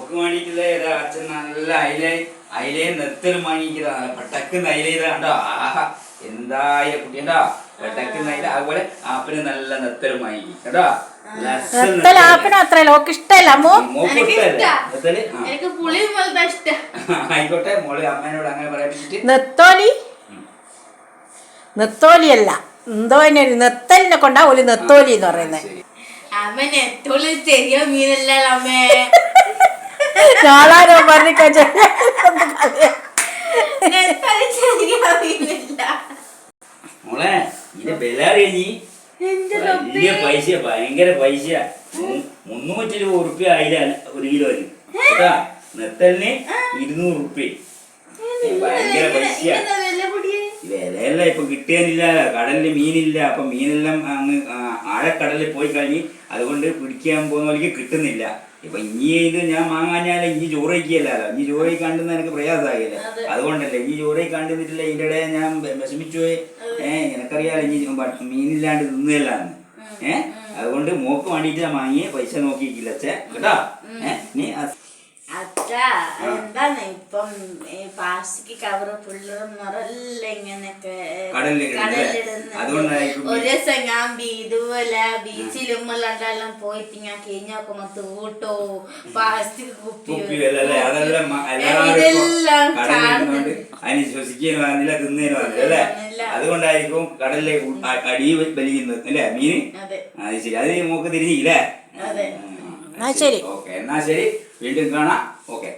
Mock വേണ്ടിട്ടുള്ള ഏതാ അച്ഛൻ നല്ല അയിലയും നെത്തലും വാങ്ങിക്കുന്നതാണ്. പെട്ടക്കുന്ന അയില ഇതാ കണ്ടോ, ആഹാ എന്താ അയില കുട്ടി കണ്ടോ, പെട്ടക്കുന്ന അയില. അതുപോലെ ആപ്പിന് നല്ല നെത്തലും വാങ്ങിക്കും കേട്ടോ. ആയിക്കോട്ടെ, മോള് അമ്മേനോട് അങ്ങനെ പറയാൻ നെത്തോലിയല്ല, എന്തോ നെത്തലിനെ കൊണ്ടാ ഒരു നെത്തോലി എന്ന് പറയുന്നത്. അമ്മ നെത്തോലി ചെറിയ മീനല്ല അമ്മേ, ഞാളാരോ പറഞ്ഞ മോളെ ഇതിന്റെ വില അറിയാ, വലിയ പൈസ, ഭയങ്കര പൈസ. 320 ഉറുപ്പ്യ ആയില്ല ഒരു കിലോന് കേട്ടാ. നെത്തലിന് 200 ഉറുപ്പ്യ, ഭയങ്കര പൈസ. വിലയല്ല ഇപ്പൊ കിട്ടിയാനില്ല, കടലില് മീനില്ല. അപ്പൊ മീനെല്ലാം അങ്ങ് ആഴക്കടലിൽ പോയി കഴിഞ്ഞ് അതുകൊണ്ട് പിടിക്കാൻ പോകുന്നവർക്ക് കിട്ടുന്നില്ല. ഇപ്പൊ ഇനി ഇത് ഞാൻ വാങ്ങാഞ്ഞാലേ ഇനി ചോറ് വയ്ക്കുകയല്ലോ, ഇനി ചോറ് വയ്ക്കാണ്ടെന്ന് എനിക്ക് പ്രയാസമാകില്ലേ. അതുകൊണ്ടല്ലേ ഇനി ചോറ് കണ്ടുന്നിട്ടില്ല. ഇതിൻ്റെ ഇടയിൽ ഞാൻ വിഷമിച്ചു പോയി. എനിക്കറിയാലോ ഇനി മീനില്ലാണ്ട് തിന്നുകയല്ലാന്ന്. അതുകൊണ്ട് മോക്ക് വേണ്ടിയിട്ട് ഞാൻ വാങ്ങിയ പൈസ നോക്കിയിട്ടില്ല അച്ഛേ കേട്ടോ. നീ അച്ഛാ എന്താണ് ഇപ്പം പ്ലാസ്റ്റിക് കവറ് പിള്ളേരും നിറല്ല ഇങ്ങനൊക്കെ കടലിലിടുന്നത്. ഒരു ദിവസം ഞാൻ ഇതുപോലെ ബീച്ചിലും എല്ലാം പോയിട്ട് ഞാൻ കഴിഞ്ഞോക്കുമ്പോ തൂട്ടോ പ്ലാസ്റ്റിക് കുപ്പി അതെല്ലാം അതിന് ശ്വസിക്കാനും വന്നില്ല, തിന്നേനും വന്നില്ല അല്ലേ. അതുകൊണ്ടായിരിക്കും കടലിലെ അടി വലിക്കുന്നത് അല്ലേ മീന്. അത് ശരി, അത് മോക്ക് തിരിഞ്ഞില്ലേ. ശരി, ഓക്കെ, എന്നാ ശരി, വീണ്ടും കാണാം. ഓക്കെ.